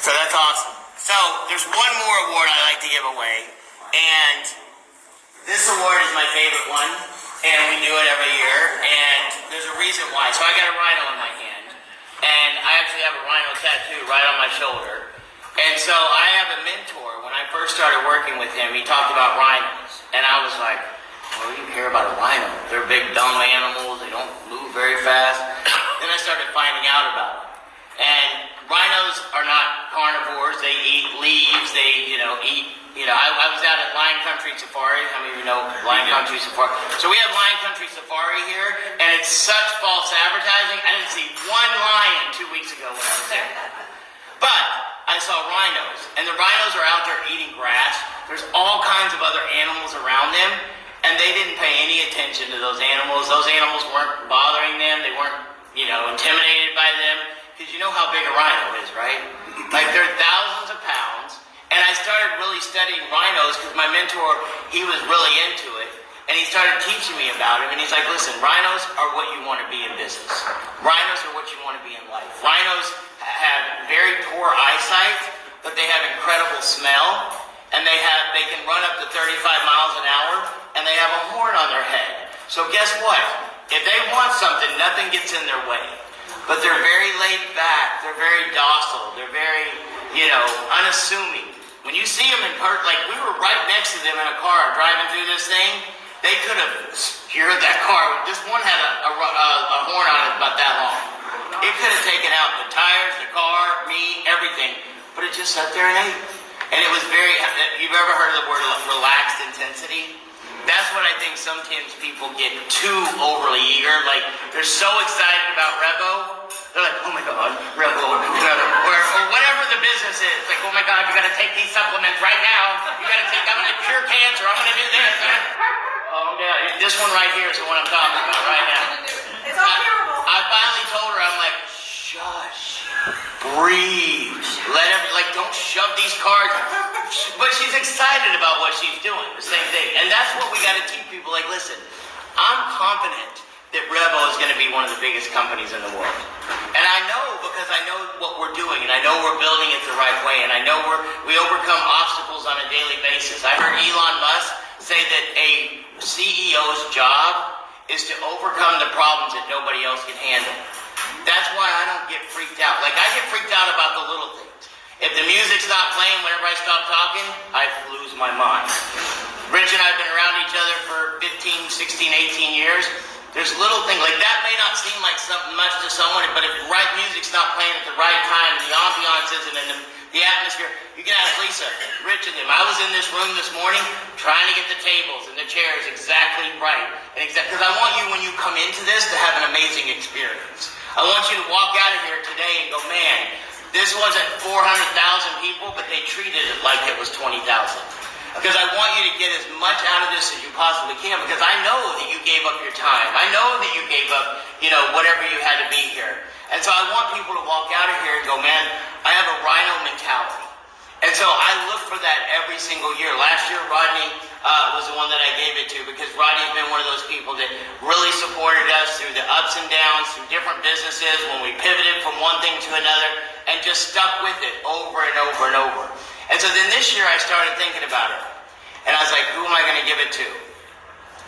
So that's awesome. So there's one more award I like to give away, and this award is my favorite one, and we do it every year, and there's a reason why. So I got a rhino in my hand, and I actually have a rhino tattoo right on my shoulder. And so I have a mentor. When I first started working with him, he talked about rhinos, and I was like, what do you care about a rhino? They're big, dumb animals. They don't move very fast. Then I started finding out about them. And rhinos are not carnivores. They eat leaves. They, eat, I was out at Lion Country Safari. How many of you know Lion Country Safari? So we have Lion Country Safari here, and it's such false advertising. I didn't see one lion 2 weeks ago when I was there. But I saw rhinos, and the rhinos are out there eating grass. There's all kinds of other animals around them, and they didn't pay any attention to those animals. Those animals weren't bothering them. They weren't, intimidated by them. Because you know how big a rhino is, right? Like they're thousands of pounds. And I started really studying rhinos because my mentor, he was really into it. And he started teaching me about him. And he's like, listen, rhinos are what you want to be in business. Rhinos are what you want to be in life. Rhinos have very poor eyesight, but they have incredible smell. And they can run up to 35 miles an hour. And they have a horn on their head. So guess what? If they want something, nothing gets in their way. But they're very laid back. They're very docile. They're very, unassuming. When you see them in part, like we were right next to them in a car driving through this thing, they could have secured that car. This one had a horn on it about that long. It could have taken out the tires, the car, me, everything. But it just sat there and ate. And it was you've ever heard of the word relaxed intensity? That's what I think sometimes people get too overly eager. Like, they're so excited about Revo. They're like, oh my God, Revo. Or whatever the business is. Like, oh my God, you got to take these supplements right now. I'm going to cure cancer. I'm going to do this. Oh, yeah. This one right here is the one I'm talking about right now. It's all curable. I finally told her, I'm like, shush. Breathe. Don't shove these cards. But she's excited about what she's doing. The same thing. And that's what we got to teach people. Like, listen, I'm confident that Revo is going to be one of the biggest companies in the world. And I know because I know what we're doing, and I know we're building it the right way, and I know we overcome obstacles on a daily basis. I heard Elon Musk say that a CEO's job is to overcome the problems that nobody else can handle. That's why I don't get freaked out. Like, I get freaked out about the little things. If the music's not playing whenever I stop talking, I lose my mind. Rich and I have been around each other for 15, 16, 18 years. There's little things, like that may not seem like something much to someone, but if the right music's not playing at the right time, the ambiance isn't in the atmosphere, you can ask Lisa, Rich and them. I was in this room this morning trying to get the tables and the chairs exactly right. Because I want you, when you come into this, to have an amazing experience. I want you to walk out of here today and go, man, this wasn't 400,000 people, but they treated it like it was 20,000. Because I want you to get as much out of this as you possibly can, because I know that you gave up your time. I know that you gave up, whatever you had to be here. And so I want people to walk out of here and go, man, I have a Rhino mentality. And so I look for that every single year. Last year, Rodney was the one that I gave it to, because Rodney's been one of those people that really supported us through the ups and downs, through different businesses, when we pivoted from one thing to another, and just stuck with it over and over and over. And so then this year I started thinking about it. And I was like, who am I going to give it to?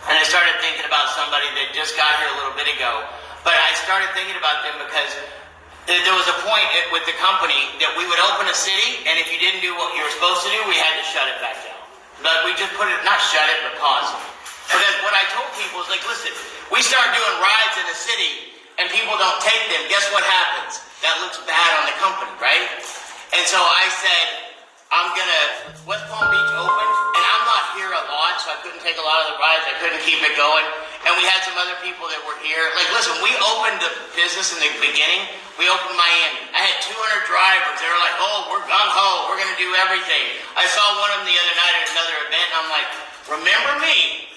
And I started thinking about somebody that just got here a little bit ago. But I started thinking about them because there was a point with the company that we would open a city, and if you didn't do what you were supposed to do, we had to shut it back down. But we just put it, not shut it, but pause it. Because what I told people is like, listen, we start doing rides in the city, and people don't take them. Guess what happens? That looks bad on the company, right? And so I said, West Palm Beach opened, and I'm not here a lot, so I couldn't take a lot of the rides. I couldn't keep it going. And we had some other people that were here. Like, listen, we opened the business in the beginning. We opened Miami. I had 200 drivers. They were like, oh, we're gung-ho. We're going to do everything. I saw one of them the other night at another event, and I'm like, remember me?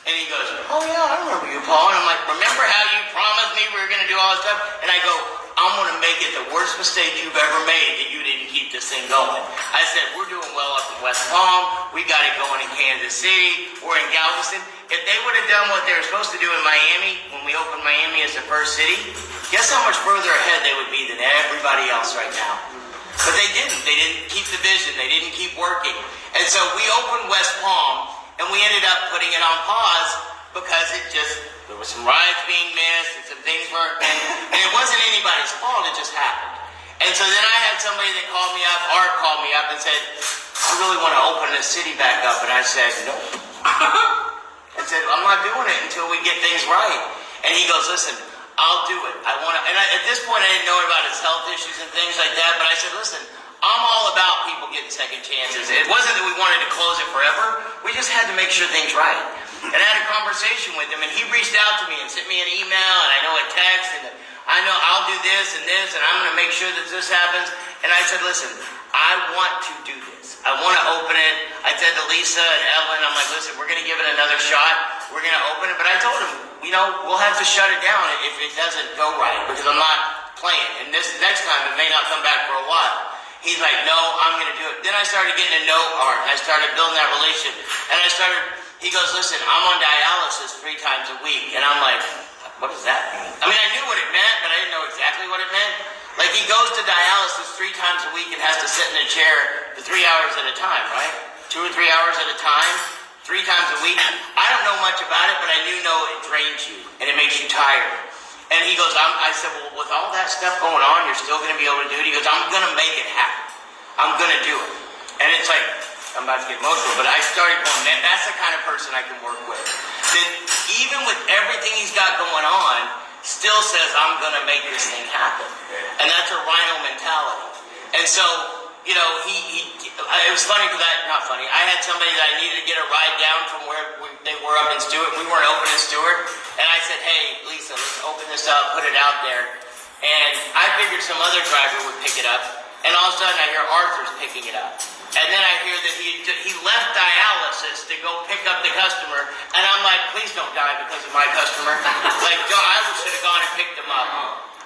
And he goes, oh, yeah, I remember you, Paul. And I'm like, remember how you promised me we were going to do all this stuff? And I go, I'm going to make it the worst mistake you've ever made that you didn't keep this thing going. I said, we're doing well up in West Palm. We got it going in Kansas City. We're in Galveston. If they would have done what they were supposed to do in Miami, when we opened Miami as the first city, guess how much further ahead they would be than everybody else right now. But they didn't. They didn't keep the vision. They didn't keep working. And so we opened West Palm, and we ended up putting it on pause because there were some rides being missed and some things weren't, and it wasn't anybody's fault. It just happened. And so then I had somebody that called me up, Art called me up and said, I really want to open this city back up. And I said, no. I said, I'm not doing it until we get things right. And he goes, listen, I'll do it. I want to, and at this point I didn't know about his health issues and things like that, but I said, listen, I'm all about people getting second chances. It wasn't that we wanted to close it forever. We just had to make sure things right. And I had a conversation with him, and he reached out to me and sent me an email, and I know a text, and I know I'll do this, and I'm going to make sure that this happens. And I said, listen, I want to do this. I want to open it. I said to Lisa and Evelyn, I'm like, listen, we're going to give it another shot. We're going to open it. But I told him, we'll have to shut it down if it doesn't go right, because I'm not playing. And this next time, it may not come back for a while. He's like, no, I'm going to do it. Then I started getting to know Art, and I started building that relationship. And he goes, listen, I'm on dialysis 3 times a week. And I'm like, what does that mean? I mean, I knew what it meant, but I didn't know exactly what it meant. Like, he goes to dialysis 3 times a week and has to sit in a chair for 3 hours at a time, right? 2 or 3 hours at a time, 3 times a week. I don't know much about it, but I do know it drains you, and it makes you tired. And he goes, I said, well, with all that stuff going on, you're still going to be able to do it? He goes, I'm going to make it happen. I'm going to do it. And it's like, I'm about to get emotional, but I started going, man, that's the kind of person I can work with. That even with everything he's got going on, still says, I'm going to make this thing happen. And that's a Rhino mentality. And so, it was funny because not funny, I had somebody that I needed to get a ride down from where they were up in Stewart. We weren't open in Stewart. And I said, hey, Lisa, let's open this up, put it out there. And I figured some other driver would pick it up. And all of a sudden I hear Arthur's picking it up. And then I hear that he left dialysis to go pick up the customer. And I'm like, please don't die because of my customer. Like, I should have gone and picked him up.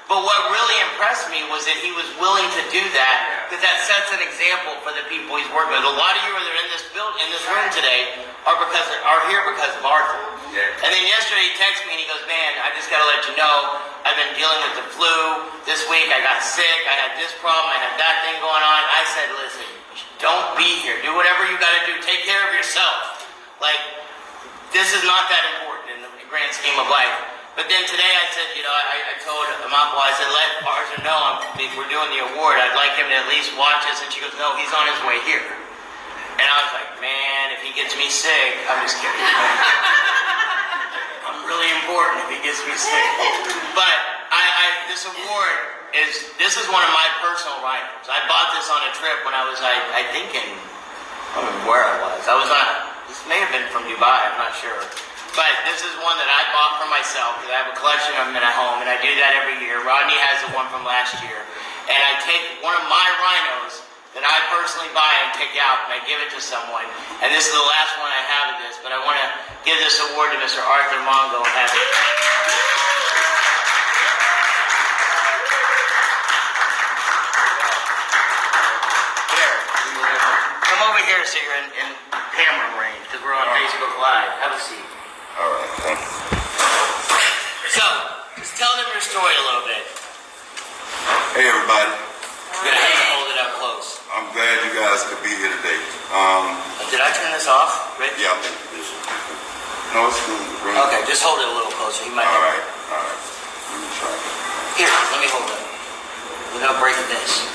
But what really impressed me was that he was willing to do that, because that sets an example for the people he's working with. A lot of you that are in this room today are here because of Arthur. And then yesterday he texted me and he goes, man, I just got to let you know, I've been dealing with the flu this week. I got sick. I had this problem. I had that thing going on. I said, listen, don't be here. Do whatever you got to do. Take care of yourself. Like, this is not that important in the grand scheme of life. But then today I said, I told Amapwa, I said, let Arthur know we're doing the award. I'd like him to at least watch us. And she goes, no, he's on his way here. And I was like, man, if he gets me sick, I'm just kidding. I'm really important if he gets me sick. But this award this is one of my personal rhinos. I bought this on a trip when I was, I think I don't remember where I was. This may have been from Dubai, I'm not sure. But this is one that I bought for myself because I have a collection of them at home, and I do that every year. Rodney has the one from last year. And I take one of my rhinos that I personally buy and pick out, and I give it to someone. And this is the last one I have of this, but I want to give this award to Mr. Arthur Mongo and have it. Here. Come over here so you're in camera range, because we're on Facebook Live. Have a seat. All right, thank you. So, just tell them your story a little bit. Hey, everybody. Good to have you hold it up close. I'm glad you guys could be here today. Did I turn this off, Rick? Yeah, I think you did. No, it's cool. Okay, just hold it a little closer. You might. All right. Let me try. Here, let me hold it. Without breaking this.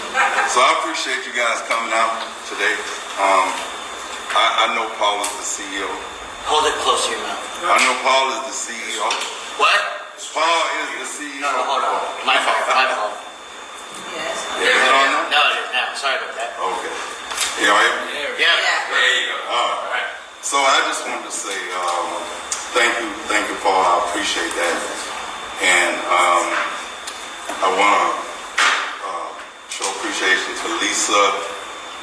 So I appreciate you guys coming out today. I know Paul is the CEO. Hold it close to your mouth. I know Paul is the CEO. What? Paul is the CEO. No, hold on. My fault. Yes. Is it on now? No, it is now. Sorry about that. Okay. You all right? Yeah. There you go. All right. So I just wanted to say thank you, Paul. I appreciate that. And I want to show appreciation to Lisa,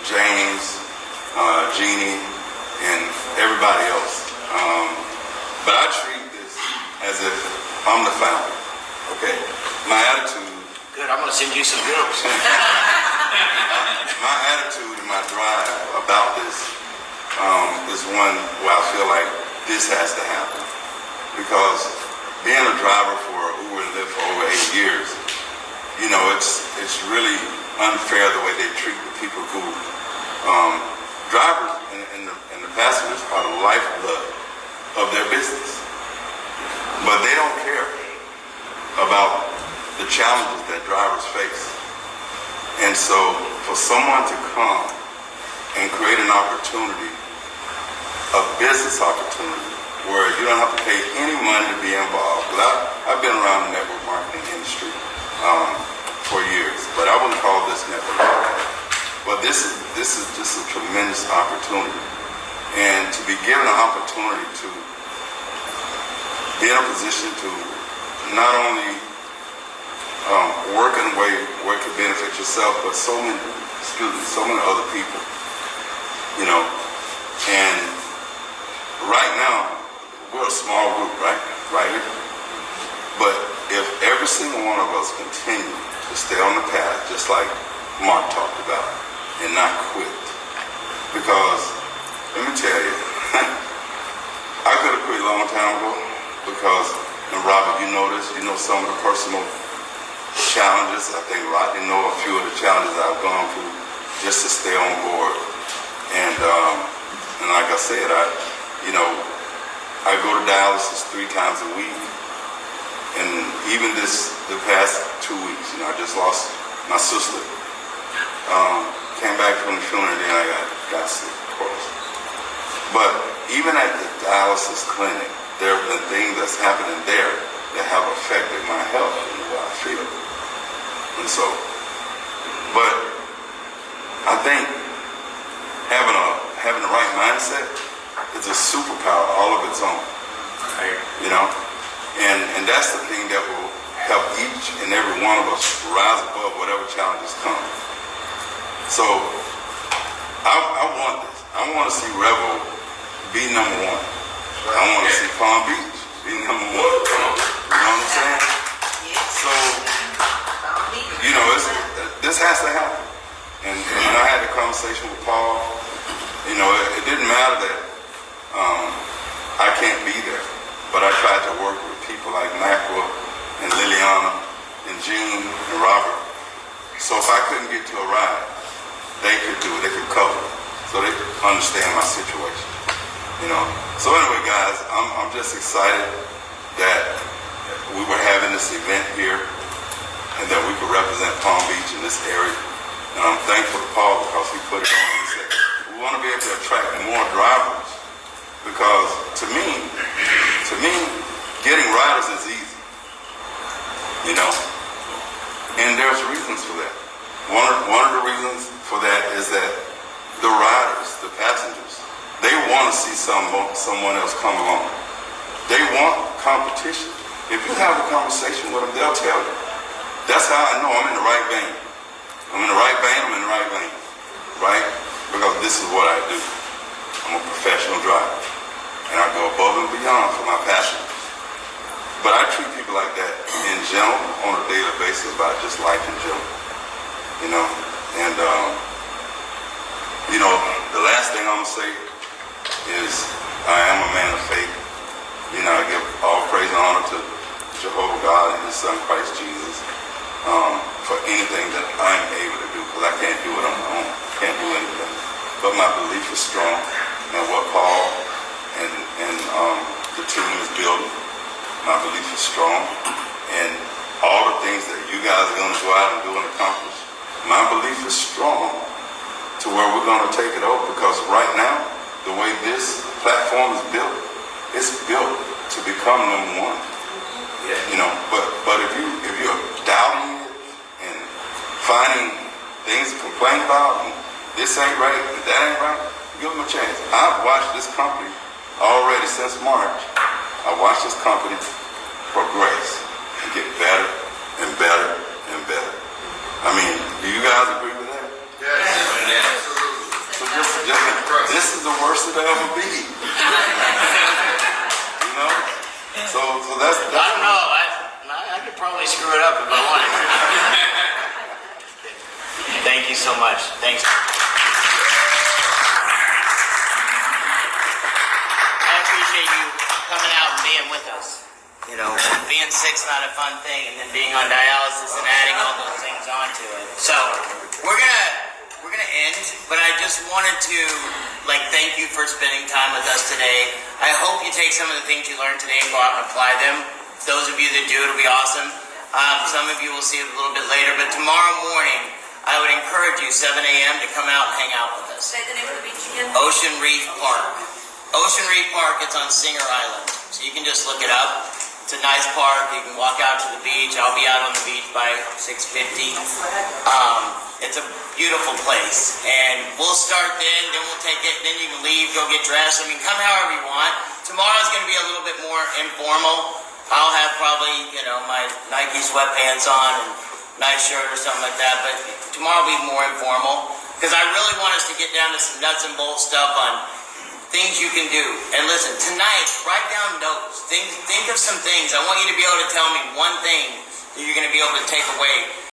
James, Jeannie, and everybody else. But I treat this as if I'm the founder. Okay? My attitude. Good. I'm going to send you some bills. My attitude and my drive about this is one where I feel like this has to happen. Because being a driver for Uber and Lyft for over 8 years, it's really unfair the way they treat the people who, drivers and the passengers are the lifeblood of their business. But they don't care about the challenges that drivers face. And so for someone to come and create an opportunity, a business opportunity, where you don't have to pay any money to be involved. I've been around the network marketing industry for years, but I wouldn't call this network marketing. But this is just a tremendous opportunity. And to be given an opportunity to be in a position to not only work in a way where it could benefit yourself, but so many other people, you know. And right now, we're a small group, right? But if every single one of us continue to stay on the path, just like Mark talked about, and not quit. Because, let me tell you, I could have quit a long time ago because, and Robert, you know this, you know some of the personal challenges. I think Rodney know a few of the challenges I've gone through just to stay on board. And like I said, I go to dialysis 3 times a week. And even the past 2 weeks, I just lost my sister. Came back from the funeral and then I got sick, of course. But even at the dialysis clinic, there have been things that's happening there that have affected my health and the way I feel. And so, but I think having the right mindset is a superpower all of its own. And that's the thing that will help each and every one of us rise above whatever challenges come. So I want this. I want to see Revo be number 1. I want to see Palm Beach be number 1. You know what I'm saying? So, this has to happen. And when I had the conversation with Paul, it didn't matter that I can't be there, but I tried to work with people like Macra and Liliana and Gene and Robert. So if I couldn't get to a ride, they could do it, they could cover it, so they could understand my situation, So anyway, guys, I'm just excited that we were having this event here and that we could represent Palm Beach in this area. And I'm thankful to Paul because he put it on. He said, we want to be able to attract more drivers because to me, getting riders is easy, and there's reasons for that. One of the reasons for that is that the riders, the passengers, they want to see someone else come along. They want competition. If you have a conversation with them, they'll tell you. That's how I know I'm in the right vein. I'm in the right vein, I'm in the right lane. Right? Because this is what I do. I'm a professional driver. And I go above and beyond for my passengers. But I treat people like that in general on a daily basis about just life in general. And the last thing I'm gonna say is I am a man of faith. I give all praise and honor to Jehovah God and His Son Christ Jesus for anything that I'm able to do, because I can't do it on my own. Can't do anything. But my belief is strong in what Paul and the team is building. My belief is strong, and all the things that you guys are going to go out and do and accomplish, my belief is strong to where we're going to take it over, because right now, the way this platform is built, it's built to become number 1. But if you're doubting it and finding things to complain about, and this ain't right, and that ain't right, give them a chance. I've watched this company already since March. I watched this company progress and get better and better and better. I mean, do you guys agree with that? Yes. So this is the worst it'll ever be. So that's I don't know. I could probably screw it up if I wanted to. Thank you so much. Thanks. I appreciate you coming out and being with us. Being sick's not a fun thing, and then being on dialysis and adding all those things on to it. So we're gonna end, but I just wanted to thank you for spending time with us today. I hope you take some of the things you learned today and go out and apply them. Those of you that do, it'll be awesome. Some of you will see it a little bit later, but tomorrow morning I would encourage you 7 a.m. to come out and hang out with us. Say the name of the beach again. Ocean Reef Park. Ocean Reef Park, it's on Singer Island. So you can just look it up. It's a nice park. You can walk out to the beach. I'll be out on the beach by 6:50. It's a beautiful place. And we'll start then we'll take it, then you can leave, go get dressed. I mean, come however you want. Tomorrow's going to be a little bit more informal. I'll have probably, my Nike sweatpants on and nice shirt or something like that. But tomorrow will be more informal. Because I really want us to get down to some nuts and bolts stuff on things you can do. And listen, tonight, write down notes. Think of some things. I want you to be able to tell me one thing that you're going to be able to take away